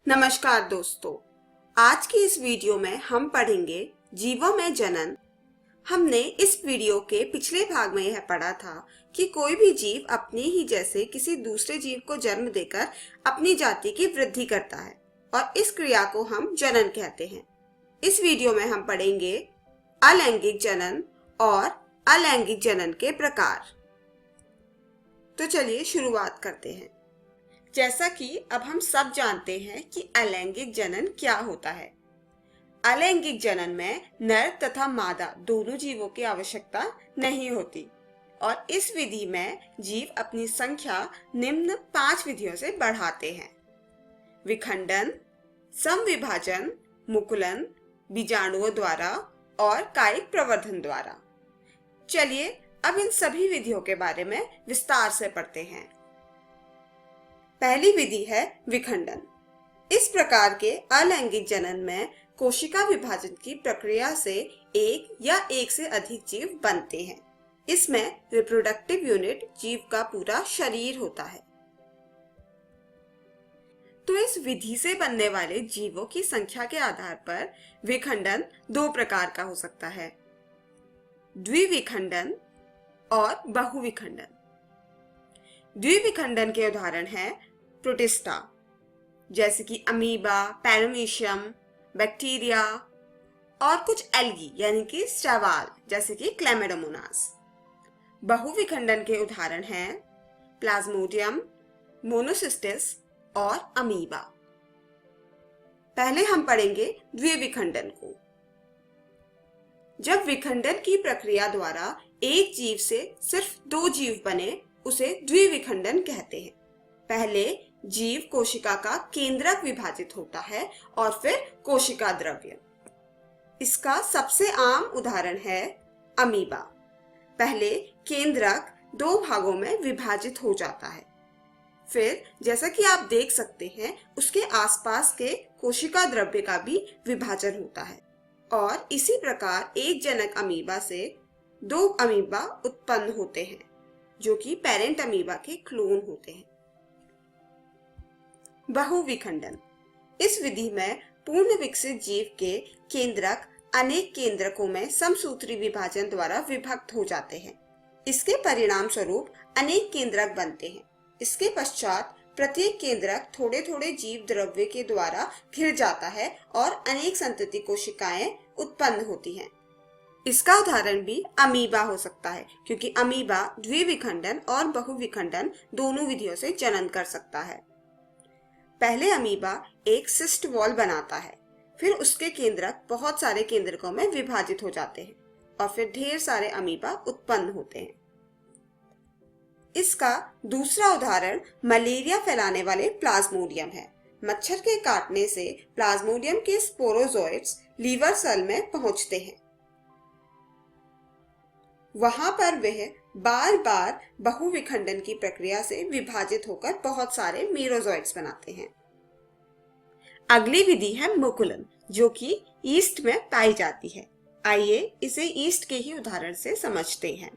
नमस्कार दोस्तों, आज की इस वीडियो में हम पढ़ेंगे जीवों में जनन। हमने इस वीडियो के पिछले भाग में यह पढ़ा था कि कोई भी जीव अपने ही जैसे किसी दूसरे जीव को जन्म देकर अपनी जाति की वृद्धि करता है और इस क्रिया को हम जनन कहते हैं। इस वीडियो में हम पढ़ेंगे अलैंगिक जनन और अलैंगिक जनन के प्रकार। तो चलिए शुरुआत करते हैं। जैसा कि अब हम सब जानते हैं कि अलैंगिक जनन क्या होता है। अलैंगिक जनन में नर तथा मादा दोनों जीवों की आवश्यकता नहीं होती और इस विधि में जीव अपनी संख्या निम्न 5 विधियों से बढ़ाते हैं: विखंडन, समविभाजन, मुकुलन, बीजाणुओं द्वारा और कायिक प्रवर्धन द्वारा। चलिए अब इन सभी विधियों के बारे में विस्तार से पढ़ते हैं। पहली विधि है विखंडन। इस प्रकार के अलैंगिक जनन में कोशिका विभाजन की प्रक्रिया से एक या एक से अधिक जीव बनते हैं। इसमें रिप्रोडक्टिव यूनिट जीव का पूरा शरीर होता है। तो इस विधि से बनने वाले जीवों की संख्या के आधार पर विखंडन 2 प्रकार का हो सकता है: द्विविखंडन और बहुविखंडन। द्विविखंडन के उदाहरण हैं प्रोटिस्टा, जैसे कि अमीबा, पैरामीशियम, बैक्टीरिया और कुछ एल्गी यानी कि शैवाल, जैसे कि क्लैमिडोमोनास। बहुविखंडन के उदाहरण हैं प्लाज्मोडियम, मोनोसिस्टिस और अमीबा। पहले हम पढ़ेंगे द्विविखंडन को। जब विखंडन की प्रक्रिया द्वारा एक जीव से सिर्फ 2 जीव बने, उसे द्विविखंडन कहते हैं। पहले जीव कोशिका का केंद्रक विभाजित होता है और फिर कोशिका द्रव्य। इसका सबसे आम उदाहरण है अमीबा। पहले केंद्रक 2 भागों में विभाजित हो जाता है, फिर जैसा कि आप देख सकते हैं उसके आसपास के कोशिका द्रव्य का भी विभाजन होता है और इसी प्रकार एक जनक अमीबा से 2 अमीबा उत्पन्न होते हैं जो कि पेरेंट अमीबा के क्लोन होते हैं। बहुविखंडन। इस विधि में पूर्ण विकसित जीव के केंद्रक अनेक केंद्रकों में समसूत्री विभाजन द्वारा विभक्त हो जाते हैं। इसके परिणाम स्वरूप अनेक केंद्रक बनते हैं। इसके पश्चात प्रत्येक केंद्रक थोड़े थोड़े जीव द्रव्य के द्वारा घिर जाता है और अनेक संतति कोशिकाएं उत्पन्न होती हैं। इसका उदाहरण भी अमीबा हो सकता है, क्योंकि अमीबा द्विविखंडन और बहुविखंडन दोनों विधियों से जनन कर सकता है। पहले अमीबा एक सिस्ट वॉल बनाता है, फिर उसके केंद्रक बहुत सारे केंद्रकों में विभाजित हो जाते हैं और फिर ढेर सारे अमीबा उत्पन्न होते हैं। इसका दूसरा उदाहरण मलेरिया फैलाने वाले प्लाज्मोडियम है। मच्छर के काटने से प्लाज्मोडियम के स्पोरोजोइट्स लीवर सेल में पहुंचते हैं। वहां पर वह बार बार बहुविखंडन की प्रक्रिया से विभाजित होकर बहुत सारे मीरोजोइट्स बनाते हैं। अगली विधि है मुकुलन, जो कि ईस्ट में पाई जाती है। आइए इसे ईस्ट के ही उदाहरण से समझते हैं।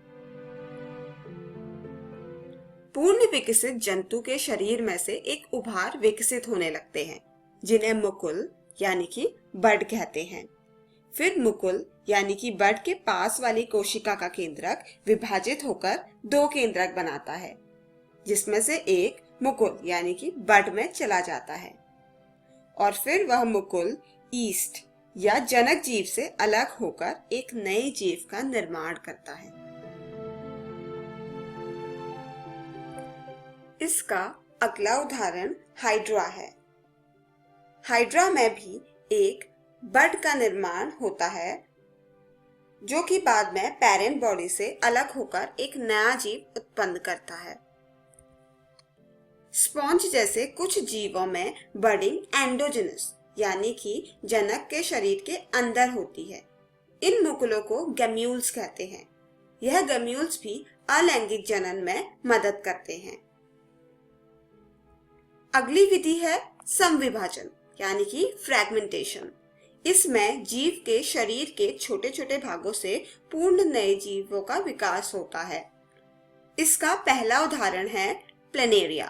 पूर्ण विकसित जंतु के शरीर में से एक उभार विकसित होने लगते हैं, जिन्हें मुकुल यानी कि बड कहते हैं। फिर मुकुल यानी कि बड के पास वाली कोशिका का केंद्रक विभाजित होकर 2 केंद्रक बनाता है, जिसमें से एक मुकुल यानी कि बड में चला जाता है और फिर वह मुकुल ईस्ट या जनक जीव से अलग होकर एक नए जीव का निर्माण करता है। इसका अगला उदाहरण हाइड्रा है। हाइड्रा में भी एक बड का निर्माण होता है, जो कि बाद में पेरेंट बॉडी से अलग होकर एक नया जीव उत्पन्न करता है। स्पॉन्ज जैसे कुछ जीवों में बडिंग एंडोजेनस यानी कि जनक के शरीर के अंदर होती है। इन मुकुलों को गैम्यूल्स कहते हैं। यह गैम्यूल्स भी अलैंगिक जनन में मदद करते हैं। अगली विधि है समविभाजन यानी कि फ्रैगमेंटेशन। इसमें जीव के शरीर के छोटे छोटे भागों से पूर्ण नए जीवों का विकास होता है। इसका पहला उदाहरण है प्लेनेरिया।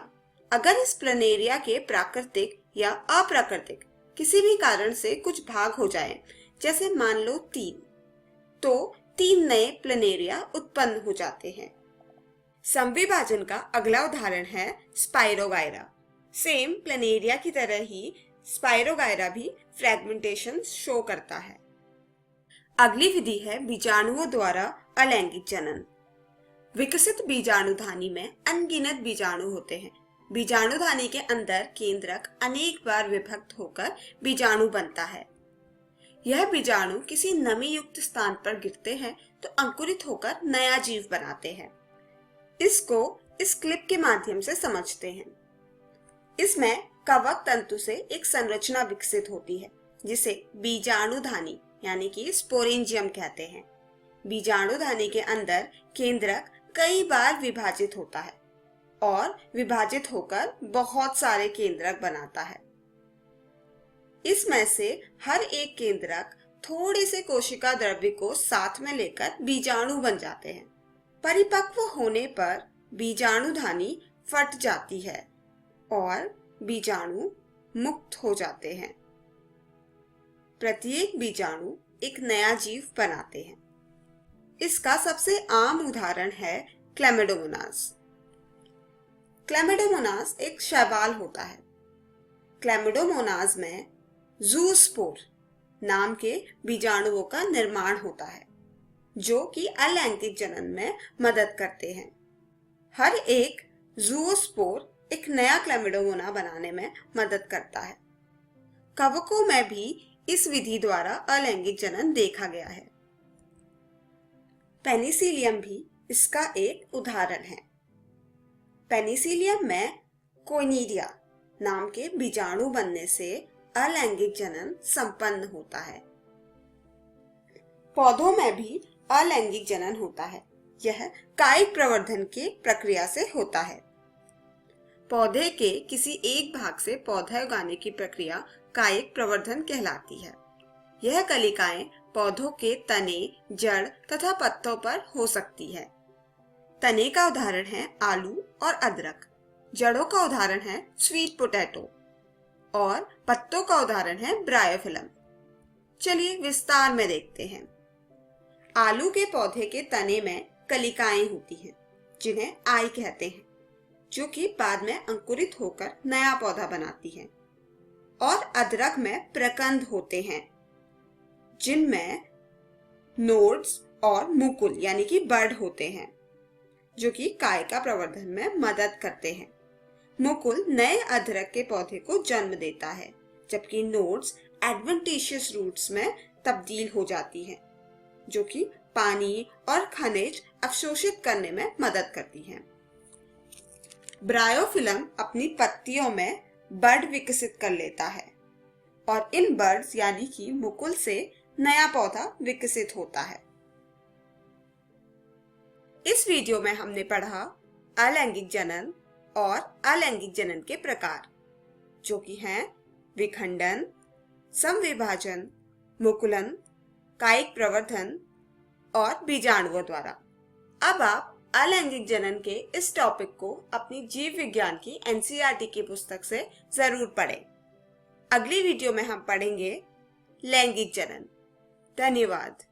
अगर इस प्लनेरिया के प्राकृतिक या अप्राकृतिक किसी भी कारण से कुछ भाग हो जाए, जैसे मान लो 3, तो 3 नए प्लनेरिया उत्पन्न हो जाते हैं। समविभाजन का अगला उदाहरण है स्पाइरोगायरा। सेम प्लनेरिया की तरह ही स्पाइरोगायरा भी फ्रेगमेंटेशन शो करता है। अगली विधि है बीजाणुओं द्वारा अलैंगिक जनन। विकसित बीजाणुधानी में अनगिनत बीजाणु होते हैं। बीजाणुधानी के अंदर केंद्रक अनेक बार विभक्त होकर बीजाणु बनता है। यह बीजाणु किसी नमी युक्त स्थान पर गिरते हैं तो अंकुरित होकर नया जीव बनाते हैं। इसको इस क्लिप के माध्यम से समझते हैं। इसमें कवक तंतु से एक संरचना विकसित होती है जिसे बीजाणुधानी यानी कि स्पोरेंजियम कहते हैं। बीजाणुधानी के अंदर केंद्रक कई बार विभाजित होता है और विभाजित होकर बहुत सारे केंद्रक बनाता है। इसमें से हर एक केंद्रक थोड़े से कोशिका द्रव्य को साथ में लेकर बीजाणु बन जाते हैं। परिपक्व होने पर बीजाणुधानी फट जाती है और बीजाणु मुक्त हो जाते हैं। प्रत्येक बीजाणु एक नया जीव बनाते हैं। इसका सबसे आम उदाहरण है क्लैमिडोमोनास। क्लैमिडोमोनास एक शैवाल होता है। क्लैमिडोमोनास में ज़ूस्पोर नाम के बीजाणुओं का निर्माण होता है जो कि अलैंगिक जनन में मदद करते हैं। हर एक ज़ूस्पोर एक नया क्लैमिडोमोना बनाने में मदद करता है। कवकों में भी इस विधि द्वारा अलैंगिक जनन देखा गया है। पेनिसिलियम भी इसका एक उदाहरण है। पेनिसिलियम में कोइनिडिया नाम के बीजाणु बनने से अलैंगिक जनन संपन्न होता है। पौधों में भी अलैंगिक जनन होता है। यह कायिक प्रवर्धन की प्रक्रिया से होता है। पौधे के किसी एक भाग से पौधा उगाने की प्रक्रिया कायिक प्रवर्धन कहलाती है। यह कलिकाएं पौधों के तने, जड़ तथा पत्तों पर हो सकती है। तने का उदाहरण है आलू और अदरक, जड़ों का उदाहरण है स्वीट पोटैटो और पत्तों का उदाहरण है ब्रायोफिलम। चलिए विस्तार में देखते हैं। आलू के पौधे के तने में कलिकाएं होती हैं जिन्हें आई कहते हैं, जो कि बाद में अंकुरित होकर नया पौधा बनाती हैं। और अदरक में प्रकंद होते हैं जिनमें नोड्स और मुकुल यानी कि बड होते हैं जो कि कायिका प्रवर्धन में मदद करते हैं। मुकुल नए अदरक के पौधे को जन्म देता है, जबकि नोड्स एडवेंटिशियस रूट्स में तब्दील हो जाती हैं जो कि पानी और खनिज अवशोषित करने में मदद करती हैं। ब्रायोफिलम अपनी पत्तियों में बड विकसित कर लेता है और इन बड्स यानी कि मुकुल से नया पौधा विकसित होता है। इस वीडियो में हमने पढ़ा अलैंगिक जनन और अलैंगिक जनन के प्रकार, जो कि हैं विखंडन, समविभाजन, मुकुलन, कायिक प्रवर्धन और बीजाणुओं द्वारा। अब आप अलैंगिक जनन के इस टॉपिक को अपनी जीव विज्ञान की एनसीईआरटी की पुस्तक से जरूर पढ़ें। अगली वीडियो में हम पढ़ेंगे लैंगिक जनन। धन्यवाद।